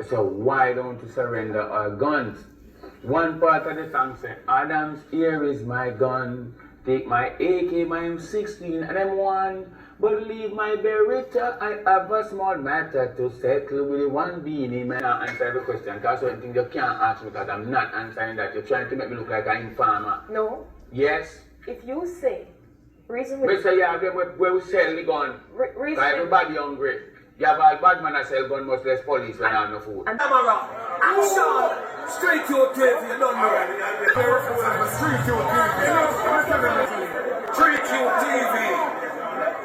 They say, why don't you surrender our guns? One part of the song say, Adams, here is my gun. Take my AK, my M16 and M1. But leave my Beretta, I have a small matter to settle with the one beanie man. I answer every question, because certain things you can't ask me because I'm not answering that. You're trying to make me look like an informer. No. Yes? If you say, reason we say, yeah, where we sell the gun. Reason everybody hungry. You have all bad man that sell gun, much less police when I have no food. And camera, action! Straight to a TV, you don't know. Street to a TV. Street to a TV.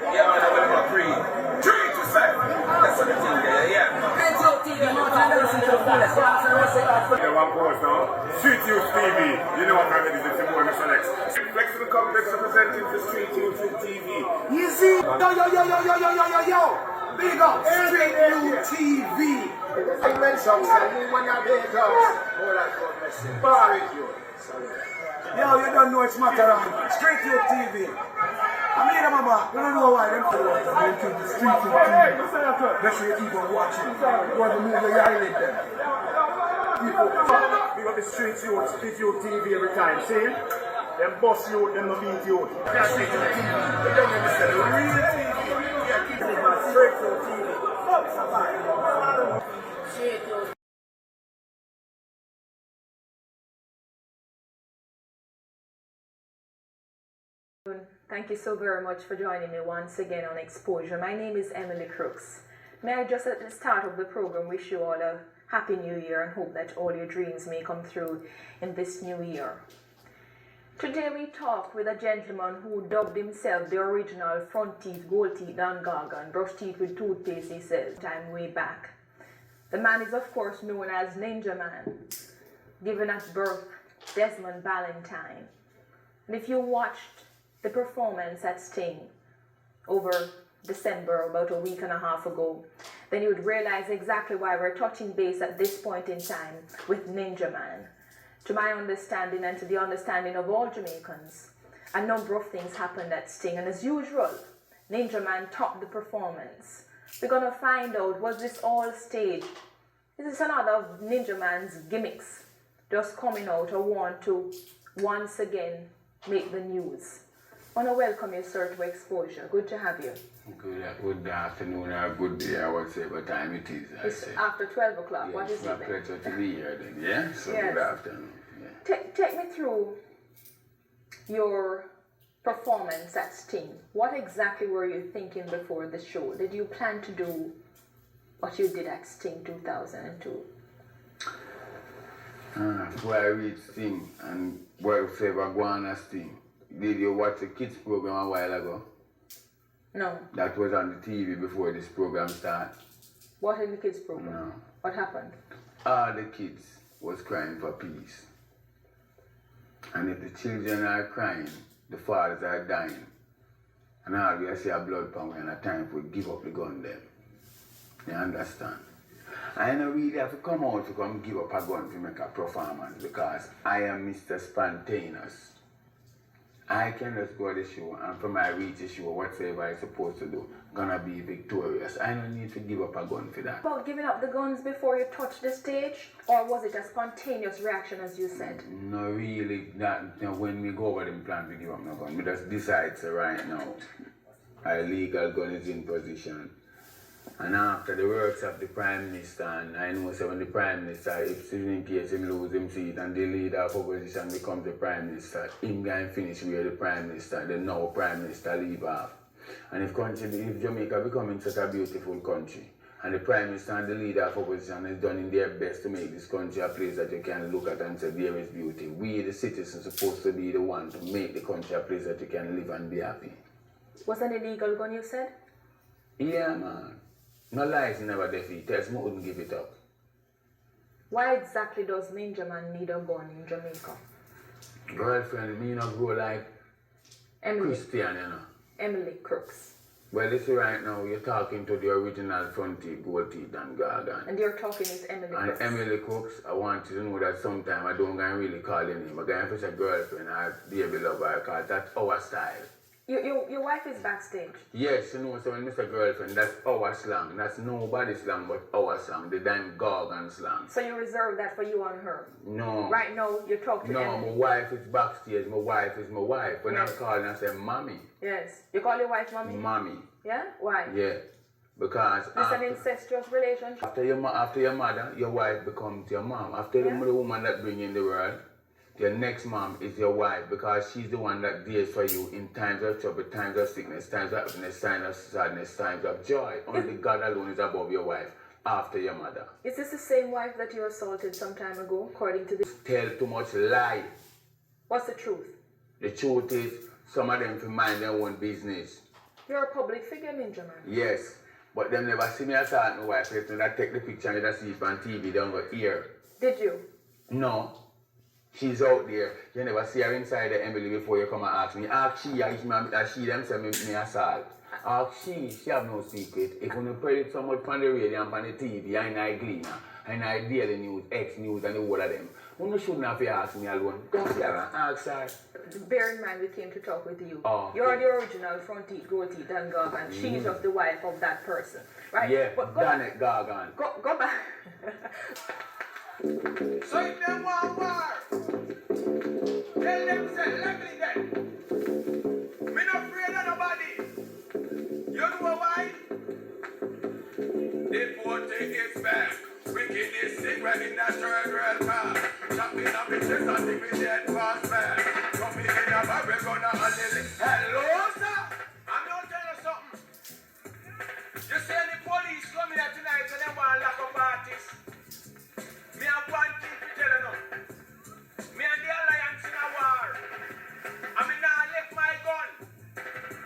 Yeah, man, I'm going to free. Treat yourself. That's what the thing there, yeah. Street to TV, man, I listen to the fullest. Yeah, one pause now. Street to TV. You know what time it is, it's your boy, Mr. Lex. Flexible Complex representing the Street to TV. Easy. Yo. Big up, Street to TV. I mentioned something when you're big up. Oh, that's God bless you. Bar is you. Yo, you don't know it's Macaron. Street to TV. I mean, mama, you don't know why them to the Street to TV. That's why you keep on watching. You want to move your eyelid there. People, we got the Street to TV every time. See? Them boss you, them no beat you. That's Street to TV. You don't understand. The real TV. Straight to TV. Thank you so very much for joining me once again on Exposure. My name is Emily Crooks. May I just at the start of the program wish you all a happy new year and hope that all your dreams may come through in this new year. Today we talk with a gentleman who dubbed himself the original front teeth, gold teeth, Don Gargan, brush teeth with toothpaste, he says, time way back. The man is of course known as Ninja Man, given at birth Desmond Valentine. And if you watched the performance at Sting over December, about a week and a half ago, then you would realize exactly why we're touching base at this point in time with Ninja Man. To my understanding and to the understanding of all Jamaicans, a number of things happened at Sting, and as usual, Ninja Man topped the performance. We're going to find out, was this all staged? Is this another of Ninja Man's gimmicks just coming out or want to once again make the news? I want to welcome you, sir, to Exposure. Good to have you. Good afternoon or good day or whatever time it is. It's after 12 o'clock. Yes, what is it my then? pleasure to be here then, yeah? So yes. Good afternoon. Yeah. Take me through your performance at Sting. What exactly were you thinking before the show? Did you plan to do what you did at Sting 2002? Before I reached Sting and whatever go on at Sting, did you watch the kids program a while ago? No. That was on the TV before this program started. What in the kids program? No. What happened? All the kids was crying for peace. And if the children are crying, the fathers are dying. And all we see a blood pound and a time for give up the gun them. You understand? I don't really have to come out to come give up a gun to make a performance because I am Mr. Spontaneous. I can just go to the show and from I reach the show, whatever I'm supposed to do, gonna be victorious. I don't need to give up a gun for that. About giving up the guns before you touched the stage? Or was it a spontaneous reaction as you said? No, really, that you know, when we go over them plan to give up no gun, we just decide so right now, our legal gun is in position. And after the works of the Prime Minister, and I know so when the Prime Minister, if in case him lose him seat and the leader of opposition becomes the Prime Minister, him going finish where the Prime Minister, then now Prime Minister leave off. And if Jamaica becoming such a beautiful country, and the Prime Minister and the leader of opposition is done in their best to make this country a place that you can look at and say there is beauty. We the citizens supposed to be the one to make the country a place that you can live and be happy. Was an illegal gun you said? Yeah, man. No lies never defeat. Test me wouldn't give it up. Why exactly does Ninja Man need a gun in Jamaica? Girlfriend, me not grow like Emily. Christian, you know. Emily Crooks. Well, this right now, you're talking to the original front teeth, gold teeth, and Gargan. And you're talking is Emily Crooks. And Emily Crooks, I want you to know that sometimes I don't really call her name. I'm going to say girlfriend or baby lover because that's our style. Your wife is backstage. Yes, you know, so when Mr. Girlfriend, that's our slang. That's nobody's slang but our slang, the damn Gargan slang. So you reserve that for you and her? No. Right now, you talk to No, Emily. my wife is backstage. My wife is my wife. When Yes. I'm calling, I say, Mommy. Yes. You call your wife mommy? Mommy. Yeah? Why? Yeah. Because It's an incestuous relationship. after your mother, your wife becomes your mom. After the woman that bring you in the world, your next mom is your wife because she's the one that deals for you in times of trouble, times of sickness, times of happiness, times of sadness, times of joy. Only God alone is above your wife after your mother. Is this the same wife that you assaulted some time ago, according to this? Tell too much lie. What's the truth? The truth is, some of them can mind their own business. You're a public figure, Ninja Man. Yes, but them never see me assault my wife. If they take the picture and they see it on TV, they don't go here. Did you? No. She's out there. You never see her inside the Emily before you come and ask me. Ask she, she them say me assault. Ask she have no secret. If you pray it so much on the radio and on the TV, and I Gleaner, and I Daily News, X News, and the whole of them, you shouldn't have to ask me alone. Don't see her and ask her. Bear in mind, we came to talk with you. Oh, You're the original front teeth, gold teeth, and Gargan. She's just the wife of that person, right? Yeah, but go Danet Gargan. Go back. So if them want war, tell them say, let me then. Me not afraid of nobody. You know why? The thing is back. Wickedness sick right in that third world car. Chopping up the chest and think we dead fast man. Coming in a barrel gonna handle it. Hello sir, I'm gonna tell you something. You see any police come here tonight and they want to lock up artists. Me have one thing to tell you now. Me and the Alliance in a war. I mean, now I left my gun.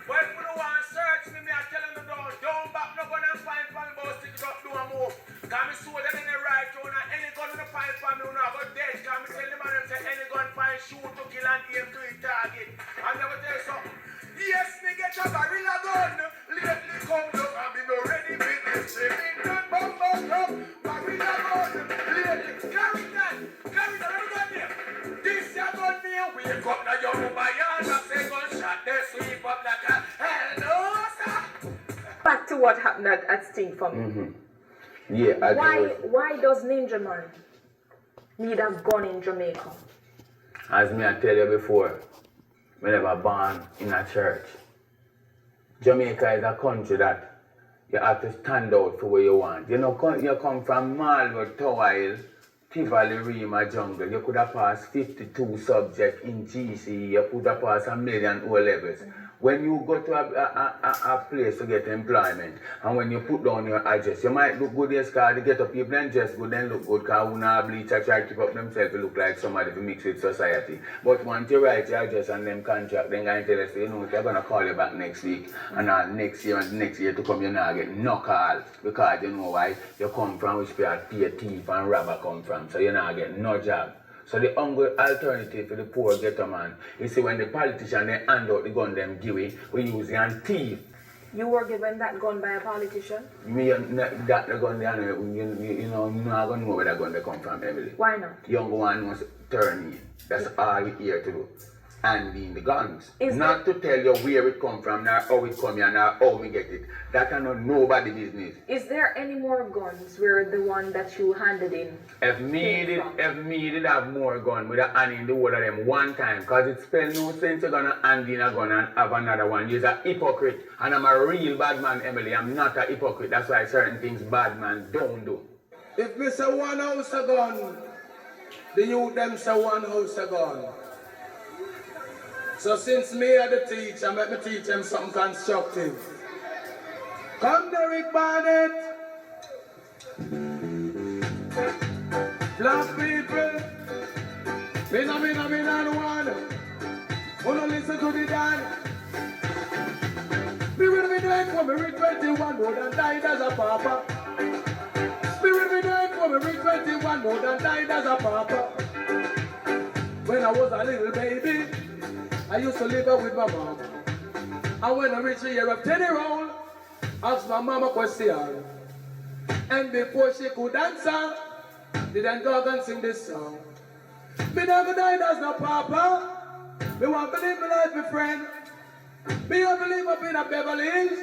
But if you don't want to search me, I tell you no, don't back no gun and find for me, but stick it up, do a move. Because me sold them in the right tone and any gun in the find for me, you know, I got dead. Because me tell the man them say any gun find, shoot to kill and aim to hit target. I'm never tell you something. Yes, me get a barrel of gun. Lately come down and be no ready business. Shaving gun, bum, barrel of gun. Lately, carry that, let me go there. This your gun here, wake up now, you move my yard. I say gunshot, they sweep up like a hello, sir. Back to what happened at Sting for me. Yeah, Why does Ninja Man need a gun in Jamaica? As me I tell you before, we never born in a church. Jamaica is a country that you have to stand out for what you want. You know, you come from Marlwood, Toyle, Tivoli, Rima, Jungle. You could have passed 52 subjects in GC. You could have passed 1 million O levels. When you go to a place to get employment, and when you put down your address, you might look good as car to get up people and dress good and look good because who not bleach or try to keep up themselves to look like somebody to mix with society. But once you write your address and them contract, then going to tell us, you know, they're going to call you back next week and next year and next year to come, you're not get no call because you know why? You come from which people pay thief and robber come from, so you're not getting no job. So the only alternative for the poor ghetto man is when the politician they hand out the gun them give it, we use it and thief. You were given that gun by a politician? Me that the gun there, you know, you're not going to know where that gun they come from, Emily. Why not? Young one wants turning. That's all you here to do. Handling the guns. Not to tell you where it come from, nor how it come here, nor how me get it. That cannot nobody business. Is there any more guns where the one that you handed in? If me did have more gun, with a hand in the whole of them one time, because it spells no sense you're gonna hand in a gun and have another one. You're a hypocrite. And I'm a real bad man, Emily. I'm not a hypocrite. That's why certain things bad man don't do. If me say one house a gun, the youth them say one house a gun. So since me are the teacher, let me teach them something constructive. Come Derek Barnett. Black people. Me no one. Wanna listen to the dance. Me will be doing for me reach 21 more than died as a papa. Me will be doing for me reach 21 more than died as a papa. When I was a little baby, I used to live with my mom. And when I reached the year of 10 years old, asked my mom a question. And before she could answer, didn't go and sing this song. Me never died as no papa. Me want to live my life, my friend. Me have to live up in a Beverly Hills.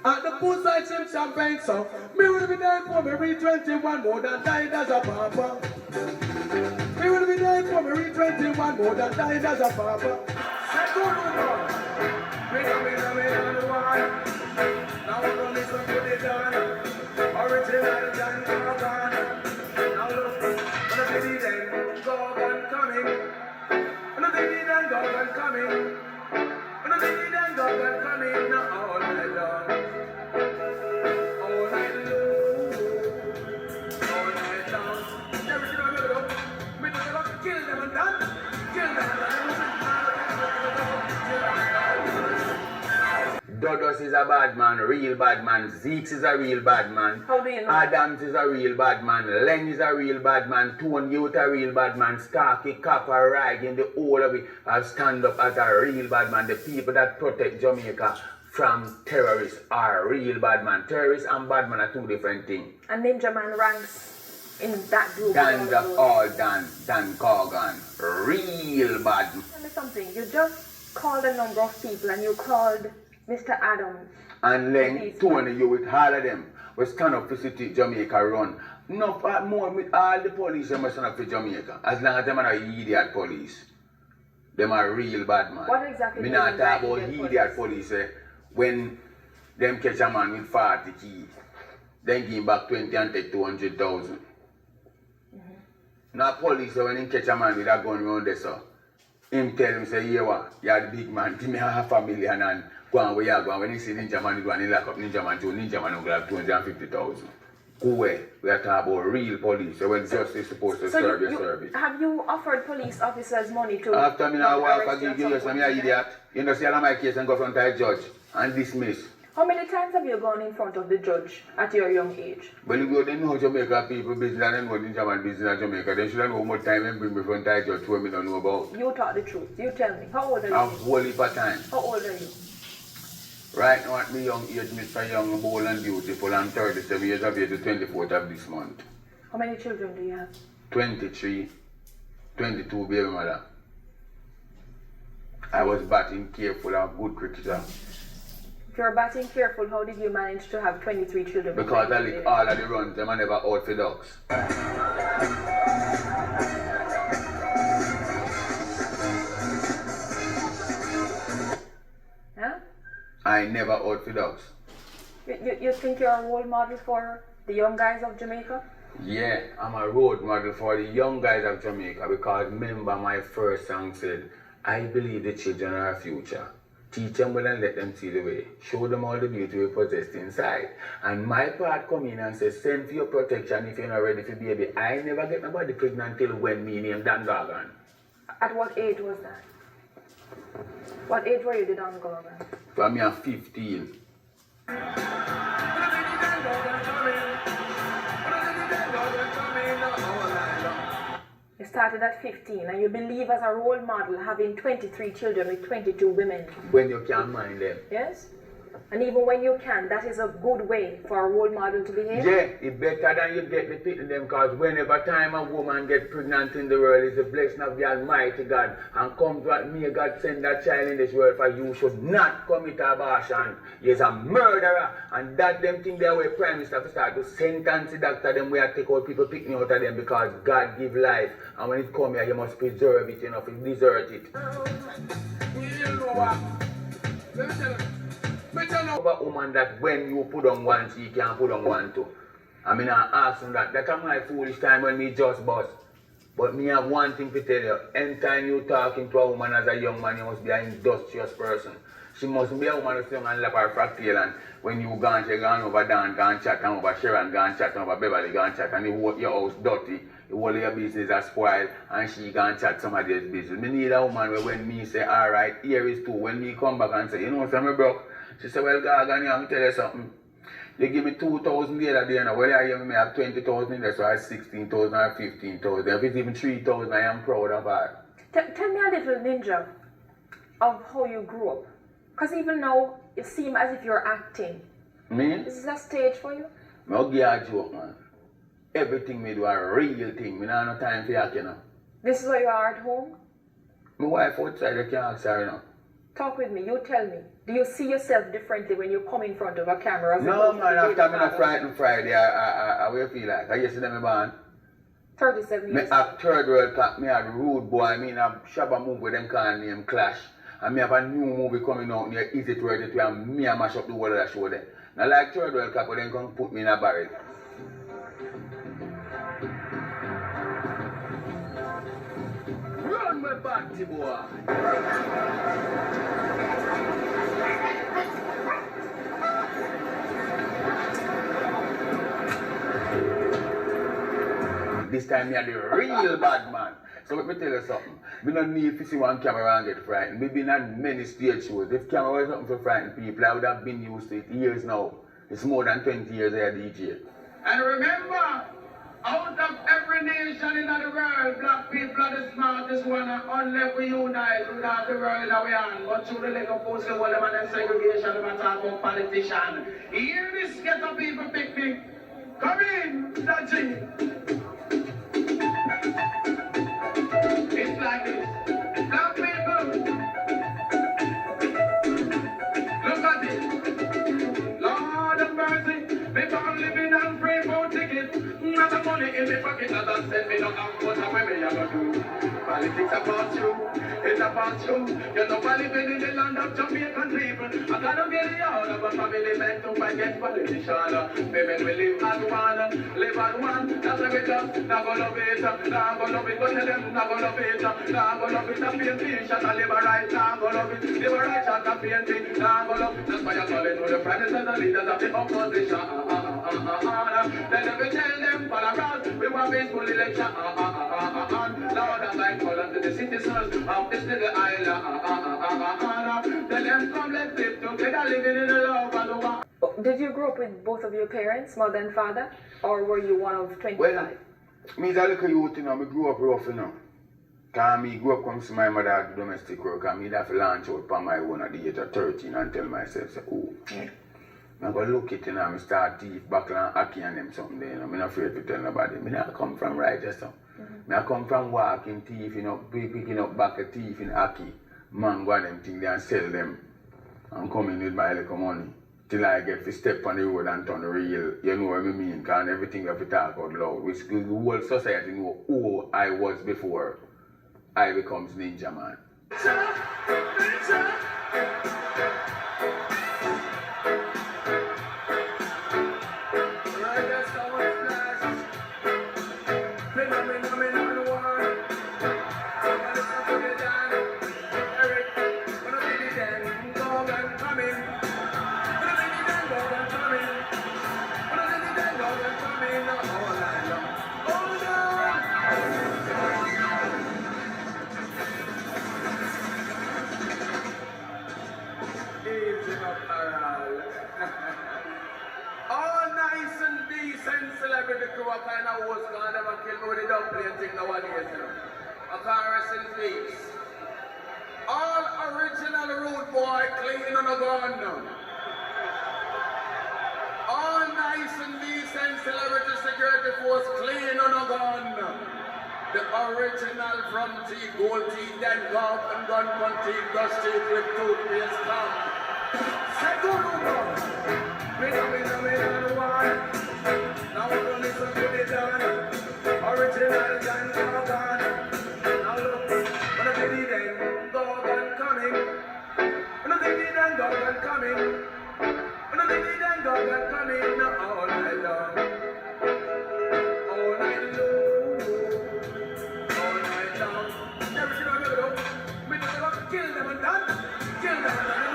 At the poolside ship champagne so me will be there for me reach 21 more than died as a papa. Me will be there for me reach 21 more than died as a papa. Say go on. Me the one. Now we're gonna listen to the John. Original John Gorgon. Now look, when I see them Gorgon coming. When I see them Gorgon coming. When I see them Gorgon coming now all night long. All night long. All night long. Everything I'm gonna do. Me just gonna kill them and done. Kill them and done. Dodos is a bad man, real bad man. Zeeks is a real bad man. How do you know? Adams is a real bad man. Len is a real bad man. Tone Youth a real bad man. Starkey, Copper, Reagan, the whole of it have stand up as a real bad man. The people that protect Jamaica from terrorists are real bad man. Terrorists and bad man are two different things. And Ninja Man ranks in that group. Dan Dan Corgan. Real bad man. Tell me something. You just called a number of people and you called Mr. Adams. And then Tony, you with all of them, we stand up to city Jamaica run. No, more with all the police, they must stand up for Jamaica. As long as them are idiot police. Them are real bad man. What exactly Me do you not mean talk by about idiot police. When them catch a man with 40 keys, then give him back 20 and take 200,000. Now police, when him catch a man with a gun round there, so him tell him, say, yeah, what? You're the big man, give me $500,000 and go on where you go. When he see Ninja Man, he go and he lock up Ninja Man too. Ninja Man will have 250,000. Go away. We are talking about real police. So when justice is supposed to serve your service. Have you offered police officers money to... After me now walk arrest you and at give you some some point? idiot, you know, see all of my case and go front of a judge and dismiss. How many times have you gone in front of the judge at your young age? Well, if they know Jamaica people business and they know Ninja Man business in Jamaica, they should know how much time they bring me front of a judge who me don't know about. You talk the truth. You tell me. How old are you? A whole heap of time. How old are you? Right now at my young age, Mr. Young, bold and beautiful, I'm 37 years of age, the 24th of this month. How many children do you have? 23, 22 baby mother. I was batting careful and good cricketer. If you're batting careful, how did you manage to have 23 children? Because I lick all of the runs, them are never out for ducks. Huh? I never out for ducks. You think you're a role model for the young guys of Jamaica? Yeah, I'm a road model for the young guys of Jamaica because remember my first song said, I believe the children are our future. Teach them well and let them see the way. Show them all the beauty we possess inside. And my part come in and say, send for your protection if you're not ready for baby. I never get nobody pregnant till when me named Dan Gorgon. At what age was that? What age were you the Dan Gorgon? From me at 15. You started at 15 and you believe as a role model having 23 children with 22 women. When you can't mind them. Yes? And even when you can, that is a good way for a role model to behave? Yeah, it's better than you get the pity them because whenever time a woman gets pregnant in the world, it's a blessing of the Almighty God. And comes what may God send that child in this world for you should not commit abortion. He's a murderer. And that them thing there where Prime Minister start to sentence the doctor them where take out people picking out of them because God give life. And when it come here, you must preserve it, you know, if you desert it. You know what? Let me tell you. A woman that when you put on one, she can't put on one too. I mean, I ask him that. That's my foolish time when me just bust. But me have one thing to tell you. Anytime you talking to a woman as a young man, you must be an industrious person. She must be a woman who's young and lap her fractal. And when you gone, she gone over Dan, gone chat, and over Sharon, gone chat, and over Beverly, gone chat, and your house dirty. All your business are spoiled, and she gone chat somebody else's business. Me need a woman where when me say, alright, here is two. When me come back and say, you know, something broke. She said, well, Gorgon, I'm tell you something. You give me 2,000 the other day, now. Well, I may have 20,000 in there, so I have 16,000 or 15,000. If it's even 3,000, I am proud of her. Tell me a little, Ninja, of how you grew up. Because even now, it seems as if you're acting. Me? This is a stage for you? I'll give you a joke, man. Everything me do a real thing. Me don't have no time for that, you know. This is where you are at home? My wife outside, you can't ask her, you know. Talk with me. You tell me. Do you see yourself differently when you come in front of a camera? As No, opposed to man, the after I'm father? frightened Friday, I will feel like. I used to them born. 37 Me years. have third world cup, me have rude boy, I mean have Shabba movie with them call name Clash. And me have a new movie coming out near Easy 32 and me and mash up the whole of that show there. Now like third world cup, but then come put me in a barrel. Run my batty boy. This time me are the real bad man. So let me tell you something. Me don't need to see one camera and get frightened. Me been on many stage shows. If camera was something for frightened people, I would have been used to it years now. It's more than 20 years I DJ. And remember, out of every nation in the world, black people are the smartest one, and unless we unite, we have the world in our hand. But through the leg of post, the whole of them segregation, them talk about politician. Hear this ghetto people picnic. Come in, Daji. It's like this. Black people, look at this. Lord of mercy, people living on free boat ticket. Not the money in the pocket that I send me no have what I'm me I go do. Politics about you, it's about you. You're not living in the land of Jamaican people. I gotta get it all of a family meant to forget politician. Women will live as one, live as one. That's what we do. Not gonna love it, not gonna love it. Go tell them not gonna love it, not gonna love it. A painting shot a live right, not gonna love it. Live right shot a painting, not gonna love it. That's why I call it to the presidents and the leaders of the opposition. Then we tell them all around, we want peaceful election. Lord, I'm like calling to the citizens of this little island. Tell them come, let's live together, living in the love and the war. Did you grow up with both of your parents, mother and father? Or were you one of 25? Well, me as a little youth, you know, me grew up rough, you know. Cause me grew up come to my mother at domestic work and me have to launch out on my own at the age of 13 and tell myself, say, oh, I'm going to look it, you know, I start thief, buckle and hockey and them something there, you know. I'm not afraid to tell nobody. Me not come from righteous, so. I come from walking thief, you know, picking up back a thief in hockey. Man go and them things there and sell them. And come in with my little money. Till I get to step on the road and turn real, you know what I mean? Because everything you have to talk out loud. Which the whole society know who I was before I becomes Ninja Man. All nice and decent celebrity crew are kind of host gonna never kill me with the dumpling thing nowadays, you know. I can't rest in peace. All original rude boy clean on a gun now. All nice and decent celebrity security force clean on a gun now. The original from teeth, gold teeth, then golf and gun one teeth, brush teeth with toothpaste come. We don't want. Now we're gonna listen to the done. Original and gone. Now look, when I did it then, dog and coming. When I did it then, dog and coming. When I did it then, dog and coming. Now all night long. All night long. All night long. Everything I'm gonna do. We just want to kill them and done. Kill them and done.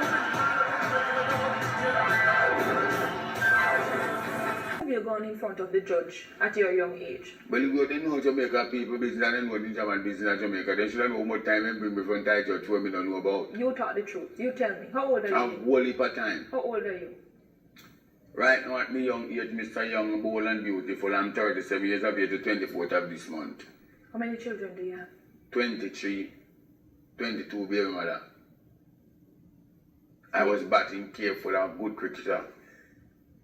Have you gone in front of the judge at your young age? Well, you go, they know Jamaica people business and they know Ninja Man business in Jamaica. They should know how much time and bring me front of judge for me don't know about. You talk the truth. You tell me. How old are you? I'm whole heap of time. How old are you? Right now at my young age, Mr. Young, bold and beautiful, I'm 37 years of age, the 24th of this month. How many children do you have? 23, 22 baby mother. I was batting careful and good cricketer.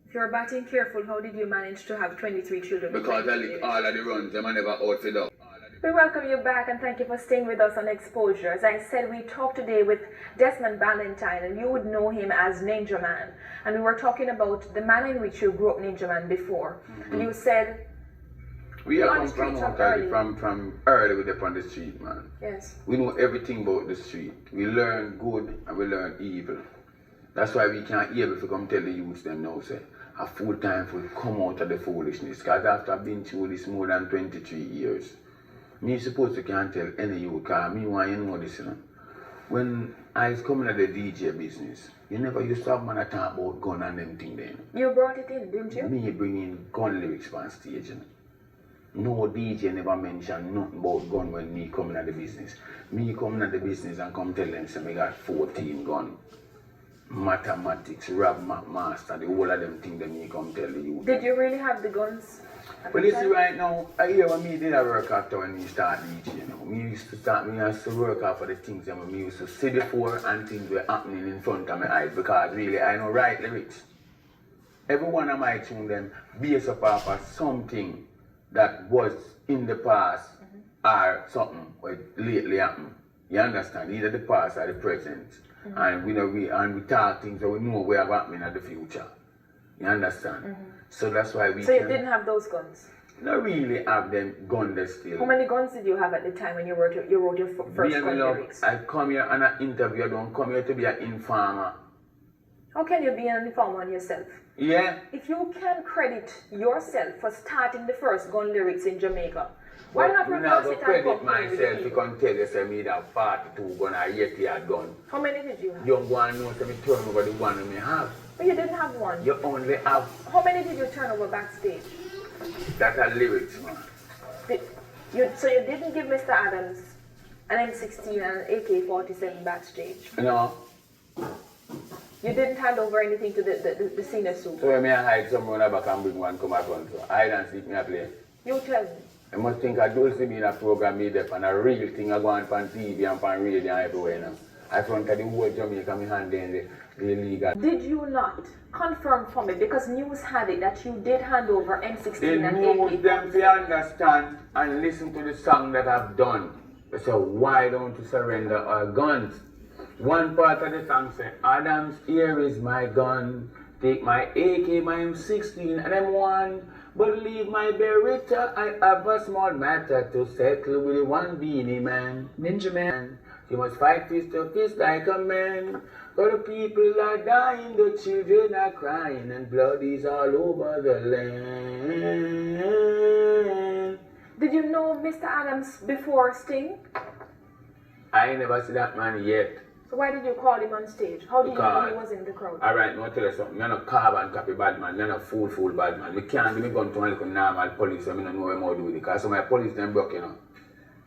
If you're batting careful, how did you manage to have 23 children? Because I lick all of the runs, them I never out for dog. We welcome you back and thank you for staying with us on Exposure. As I said, we talked today with Desmond Valentine, and you would know him as Ninja Man. And we were talking about the manner in which you grew up Ninja Man before. And you said we on are the streets from early. from early with up on the street, man. Yes. We know everything about the street. We learn good and we learn evil. That's why we can't able to come tell the youths them now say a full time for come out of the foolishness. Because after I've been through this more than 23 years, me supposed to can't tell any youth, because me want you know this, you know. When I was coming at the DJ business, you never used to have man talk about gun and them thing then. You brought it in, didn't you? Me bringing gun lyrics on stage, you know. No DJ never mentioned nothing about gun when me coming at the business. Me coming at the business and come tell them say me got 14 gun. Mathematics, rap master, the whole of them thing that me come tell the youth. Did you really have the guns? Well, you see right now, I hear when me did a work after when me start DJ, you know. Me used to work out for the things that me used to see before and things were happening in front of my eyes, because really I know write lyrics. Every one of my tune them based up off of something that was in the past or something what lately happened. You understand? Either the past or the present. And we talk things that we know where are happening in the future. You understand? So that's why we So you didn't have those guns? not really have them gun there still. How many guns did you have at the time when you wrote your first gun lyrics? I come here on an interview, I don't come here to be an informer. How can you be an informer on yourself? Yeah? If you can credit yourself for starting the first gun lyrics in Jamaica, why not I'm reverse not it and credit compare with myself the to people? come tell you say me that 42 gun or 80 yard gun. How many did you have? You don't go and know say me turn over the one me have. But you didn't have one. You only have How many did you turn over backstage? that are lyrics, man. So you didn't give Mr. Adams an M16 and an AK-47 backstage? You know? You didn't hand over anything to the senior soup? So when me hide somewhere in the back and bring one come up front, so hide and seek me a play. You tell me. I must think I do see me in a program made up and a real thing I go on TV and on radio and everywhere now. I front of the whole Jamaica, me hand in the illegal. Did you not confirm for me, because news had it that you did hand over M16 They and know AK-47? them to understand and listen to the song that I've done. They say, why don't you surrender our guns? One part of the song say, Adams, here is my gun. Take my AK, my M16 and M1. But leave my Beretta, I have a small matter to settle with one beanie man. Ninja man. You must fight fist to fist like a man. For the people are dying, the children are crying, and blood is all over the land. Did you know Mr. Adams before Sting? I never see that man yet. So why did you call him on stage? How did you know he was in the crowd? Alright, now tell you something. I'm not carbon copy bad man. I'm not fool bad man. I can't give me gun to my little normal police so I don't know what I'm doing. Because some of my police them broke, you know.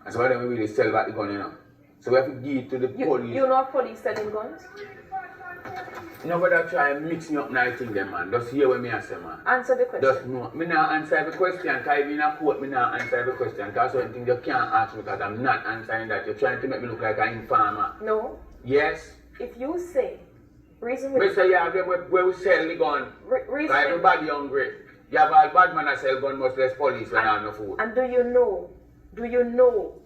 And so why don't we really sell back the gun, you know. So we have to give it to the police. You know police selling guns? Nobody try and mix me up nothing them man. Just hear what me I say man. Answer the question. Just know. Me not answer every question. Because if you in a court, me not answer every question. Because certain things you can't ask me because I'm not answering that. You're trying to make me look like an informer. No. Yes. If you say, reason We with... say you have them where we sell the gun. reason Everybody hungry. You have all bad man that sell gun, much less police when I have no food. And do you know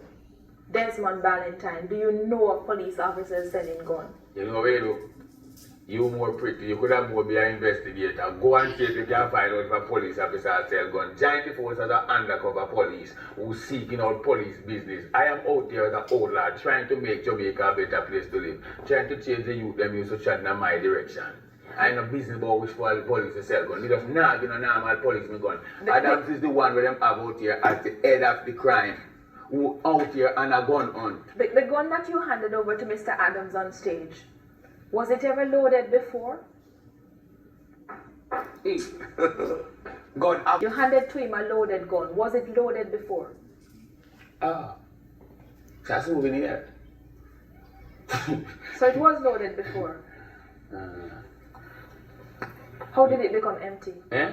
Desmond Valentine? Do you know a police officer selling gun? You know where you do? You more pretty. You could have more be an investigator. Go and see if you can find out if a police officer sell gun. Join the force as an undercover police who's seeking out police business. I am out there as an old lad trying to make Jamaica a better place to live. Trying to change the youth them used to chat in my direction. I ain't no business about which police to sell gun. They just not give no normal police me gun. Adams is the one where them have out here as the head of the crime. Who out here and a gun on. The gun that you handed over to Mr. Adams on stage, was it ever loaded before? Gun up. You handed to him a loaded gun. Was it loaded before? Ah. That's moving here. So it was loaded before. How did it become empty? Eh?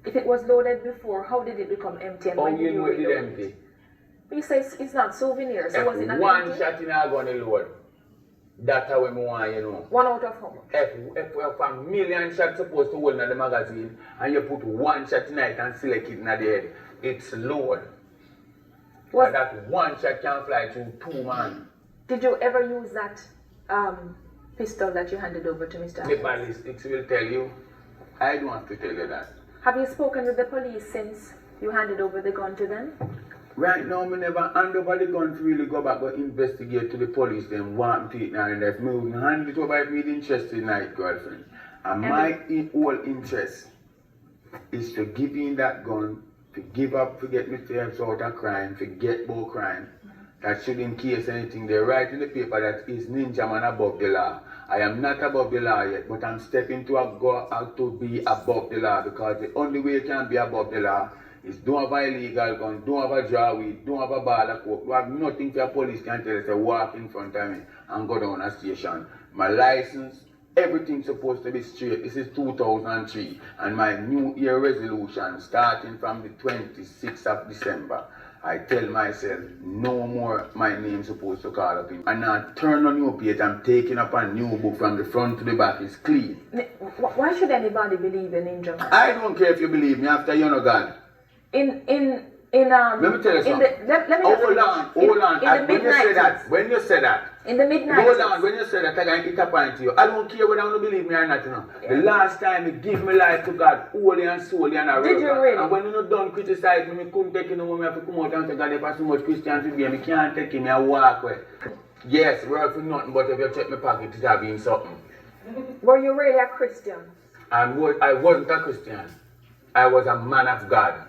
If it was loaded before, how did it become empty? And when Oh, did you know it reload empty. But you say it's not souvenir, so was it not One empty? shot in a gun load. That's how we want, you know. One out of how much? If we have a million shots supposed to hold in the magazine and you put one shot tonight and select it in the head, it's load. Was- That one shot can fly through two man. Did you ever use that pistol that you handed over to Mr. The Adams? ballistics will tell you. I don't have to tell you that. Have you spoken with the police since you handed over the gun to them? Right now, I never hand over the gun to really go back but investigate to the police. Them want to take now and if me wouldn't hand it over if me interested in night, girlfriend. And my whole interest is to give in that gun, to give up, to get myself out of crime, to get more crime. That should in case anything they write in the paper that is Ninja Man above the law. I am not above the law yet, but I'm stepping to go out to be above the law because the only way you can be above the law is don't have an illegal gun, don't have a draw weed, don't have a ball of coke, you have nothing for police can tell you to walk in front of me and go down a station. My license, everything's supposed to be straight. This is 2003 and my New Year resolution starting from the 26th of December. I tell myself, no more my name supposed to call up in. And I turn on new page, I'm taking up a new book from the front to the back, it's clean. Why should anybody believe in Ninja Man? I don't care if you believe me after you know God. Let me tell you something. Hold on. When you say that, in the mid-90s. hold on, when you say that, I can hit a point to you. I don't care whether you believe me or not, you know. Yeah. The last time you give me life to God, wholly and solely and I Did you really? And when you're not done criticizing me, couldn't take it no more, I have to come out and say, God, if I so much Christian to be, I can't take him, I walk away. Yes, work for nothing, but if you check my pocket, it have been something. Were you really a Christian? I wasn't a Christian. I was a man of God.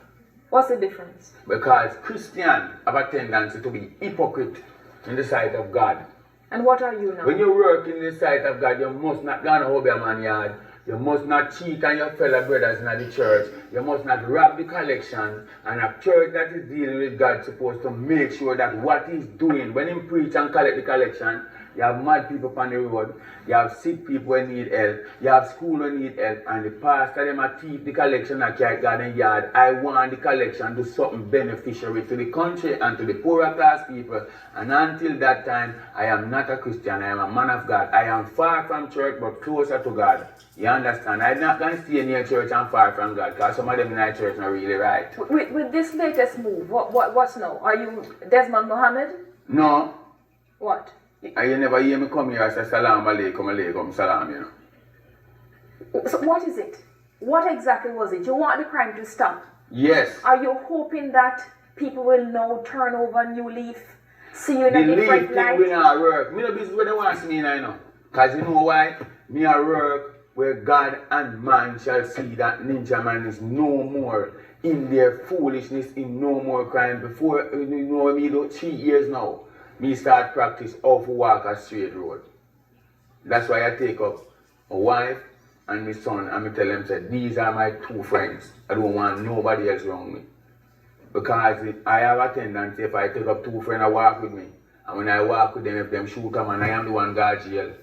What's the difference? Because Christians have a tendency to be hypocrite in the sight of God. And what are you now? When you work in the sight of God, you must not go and hold your man yard. You must not cheat on your fellow brothers in the church. You must not rob the collection. And a church that is dealing with God is supposed to make sure that what he's doing, when he preach and collect the collection, you have mad people on the road, you have sick people who need help, you have school who need help, and the pastor them a thief the collection and carry garden yard. I want the collection to do something beneficial to the country and to the poorer class people. And until that time, I am not a Christian, I am a man of God. I am far from church but closer to God. You understand? I'm not going to stay near church and far from God because some of them in our church are really right. With this latest move, what's now? Are you Desmond Mohammed? No. What? And you never hear me come here and say salam alaikum salam, you know. So what is it? What exactly was it? You want the crime to stop? Yes. Are you hoping that people will now turn over a new leaf, see you in a different light? The leaf thing will not work. Me no business where they want to see me now, you know. Because you know why? Me a work where God and man shall see that Ninja Man is no more in their foolishness, in no more crime. Before, you know me, 3 years now. Me start practice how to walk a straight road. That's why I take up a wife and my son and me tell them, say, these are my two friends. I don't want nobody else around me. Because I have a tendency, if I take up two friends, I walk with me. And when I walk with them, if them shoot them, and I am the one God jail.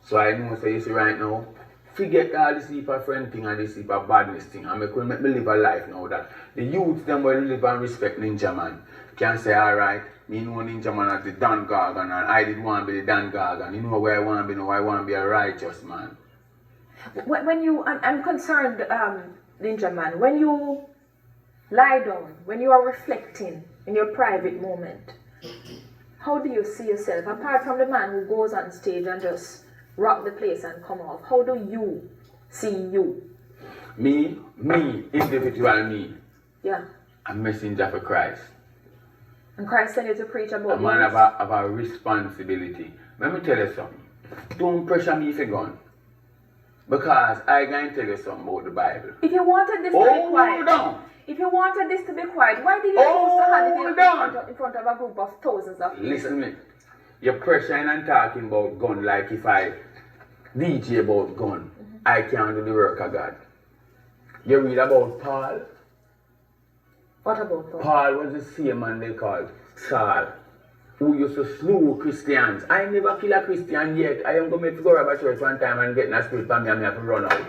So I know, so you see right now, forget all this heap of friend thing and this heap of badness thing. And make me live a life now that the youth them will live and respect Ninja Man. Can say, alright, me know Ninja Man as the Dan Gargan and I did want to be the Dan Gargan. You know where I want to be now, I want to be a righteous man. When you, I'm concerned, Ninja Man, when you lie down, when you are reflecting in your private moment, how do you see yourself? Apart from the man who goes on stage and just rock the place and come off, how do you see you? Me, individual me. Yeah. A messenger for Christ. And Christ sent you to preach about a man have a responsibility. Let me tell you something. Don't pressure me if you're gone. Because I going to tell you something about the Bible. If you wanted this to be quiet, if you wanted this to be quiet, why did you choose to have it in front of a group of thousands of people? Listen to me. You're pressuring and talking about gun like if I DJ about gun, I can't do the work of God. You read about Paul? What about Paul? Paul was the same man they called Saul, who used to slew Christians. I never kill a Christian yet. I am going to go rob a church one time and get in a spirit from me and I have to run out.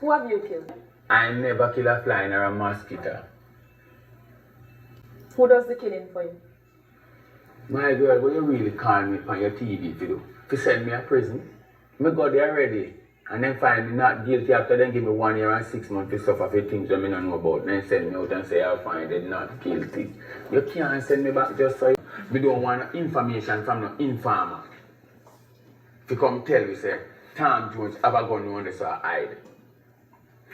Who have you killed? I never kill a fly nor a mosquito. Who does the killing for you? My girl, what you really call me on your TV to do? To send me a prison? Me go there already. And then find me not guilty after then give me 1 year and 6 months to suffer for things that I don't know about. Then send me out and say I'll find it not guilty. You can't send me back just so we don't want information from no informer. If you come tell me say Tom Jones have a gun on this or hide.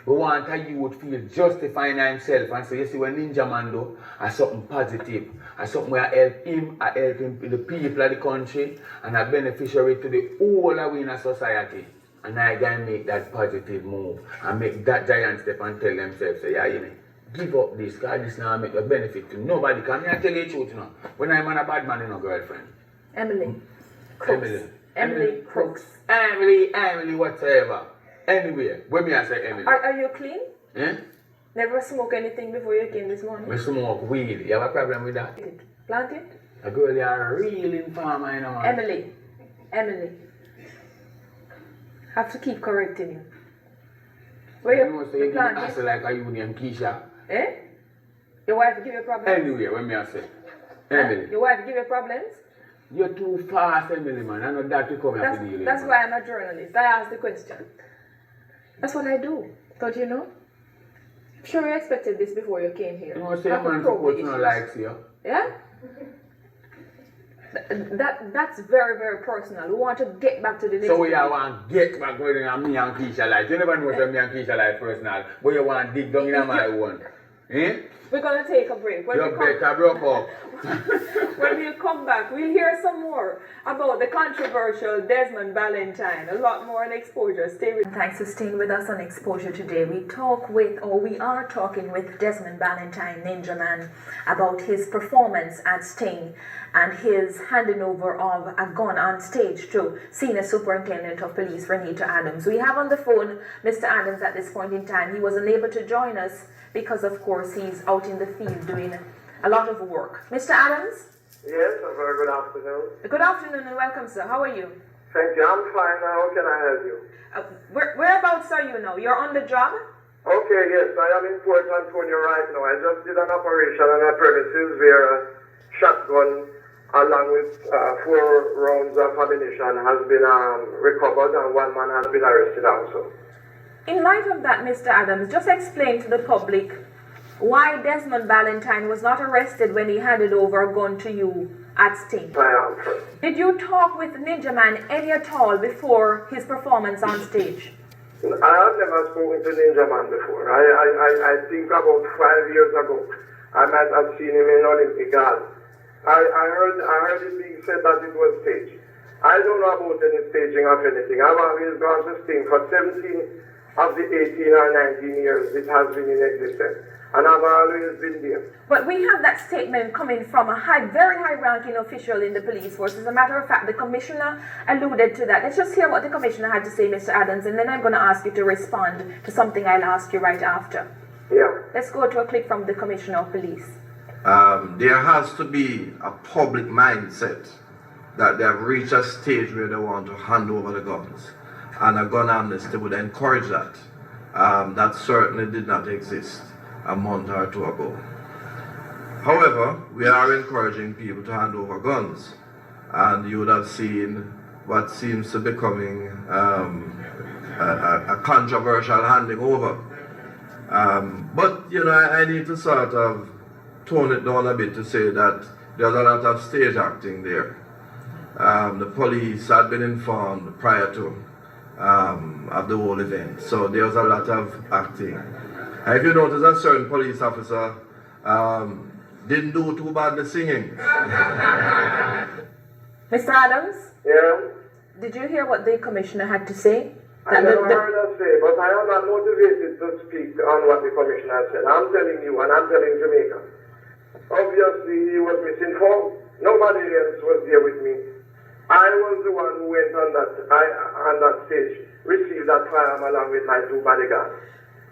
We want a youth feel justifying himself and say, you see what Ninja Man do, are something positive, are something where I help him the people of the country, and a beneficiary to the whole of in a society. And I can make that positive move and make that giant step and tell themselves, say, yeah, you know, give up this, because this now make a benefit to nobody. Because I tell you the truth, you know, when I'm a bad man, you know, girlfriend. Emily. Crooks. Emily Crooks. Emily, whatsoever. Anyway, when me I say Emily. Are you clean? Eh? Never smoke anything before you came this morning? I smoke weed. You have a problem with that? Plant it? A girl, you are a real informer, you know, man. Emily. Have to keep correcting you. Where you know, so you plant answer like a union Keisha. Eh? Your wife give you problems? Anyway, when me I say Emily. Your wife give you problems? You're too fast, Emily, man. I know that you come here to deal with. That's why I'm a journalist. I ask the question. That's what I do. Don't you know? I'm sure you expected this before you came here. You know, say man supposed to not like you. Yeah? That's very, very personal. We want to get back to the next. So we want to get back with me and Keisha life. You never know say me and Keisha life personal, but you want to dig down in my one. Eh? We're going to take a break. You better broke up. When we come back, we'll hear some more about the controversial Desmond Valentine. A lot more on Exposure. Stay with us. Thanks for staying with us on Exposure today. We are talking with Desmond Valentine, Ninja Man, about his performance at Sting and his handing over of a gun on stage to Senior Superintendent of Police Renita Adams. We have on the phone Mr. Adams at this point in time. He was unable to join us because, of course, he's out in the field doing a lot of work. Mr. Adams? Yes, a very good afternoon. Good afternoon and welcome, sir. How are you? Thank you. I'm fine. How can I help you? Whereabouts are you now? You're on the job? Okay, yes. I am in Port Antonio right now. I just did an operation on a premises where a shotgun along with 4 rounds of ammunition has been recovered and 1 man has been arrested also. In light of that, Mr. Adams, just explain to the public why Desmond Valentine was not arrested when he handed over a gun to you at Sting. I answer. Did you talk with Ninja Man any at all before his performance on stage? I have never spoken to Ninja Man before. I think about 5 years ago, I might have seen him in Olympic Gardens. I heard it being said that it was staged. I don't know about any staging of anything. I've always gone to Sting for 17 of the 18 or 19 years it has been in existence. And I've always been there. But we have that statement coming from a very high-ranking official in the police force. As a matter of fact, the commissioner alluded to that. Let's just hear what the commissioner had to say, Mr. Adams, and then I'm going to ask you to respond to something I'll ask you right after. Yeah. Let's go to a clip from the commissioner of police. There has to be a public mindset that they have reached a stage where they want to hand over the guns. And a gun amnesty would encourage that. That certainly did not exist a month or 2 ago. However, we are encouraging people to hand over guns, and you would have seen what seems to be becoming a controversial handing over. But you know, I need to sort of tone it down a bit to say that there's a lot of stage acting there. The police had been informed prior to of the whole event, so there's a lot of acting. If you notice, a certain police officer didn't do too badly singing. Mr. Adams? Yeah? Did you hear what the commissioner had to say? I never heard her say, but I am not motivated to speak on what the commissioner said. I'm telling you, and I'm telling Jamaica. Obviously, he was misinformed. Nobody else was there with me. I was the one who went on that stage, received that firearm along with my 2 bodyguards.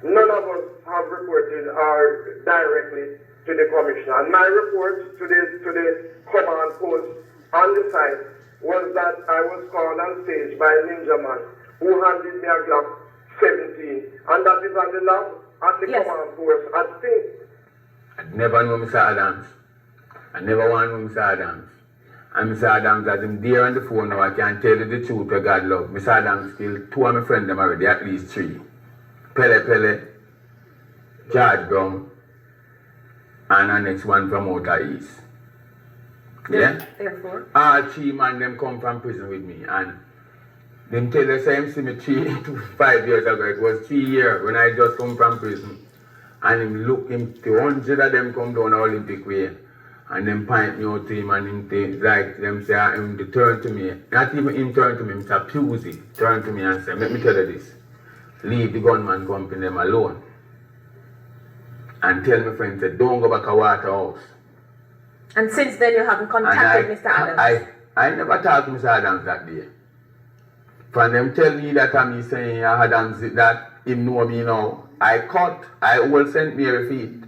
None of us have reported directly to the commissioner. And my report to the command post on the site was that I was called on stage by Ninja Man, who handed me a Glock 17, and that is on the lab at the command post at Sting. I never know Mr. Adams. I never want to know Mr. Adams. And Mr. Adams, as him there on the phone now, I can tell you the truth where God love. Mr. Adams still 2 of my friends them already, at least 3. Pele, George Brown, and the next one from Outer East. Yeah? Therefore. All 3 men them come from prison with me, and them tell the same see me 5 years ago. It was 3 years when I just come from prison. And him look him 200 of them come down the Olympic way. And them point me out to him and him think, like them say him to turn to me. Not even him turn to me, Mr. Pusey turn to me and say, let me tell you this. Leave the gunman company them alone. And tell my friend, say, don't go back to Waterhouse. And since then you haven't contacted Mr. Adams? I never talked to Mr. Adams that day. From them tell me that I'm saying Adams that him know me now. I will send me a receipt.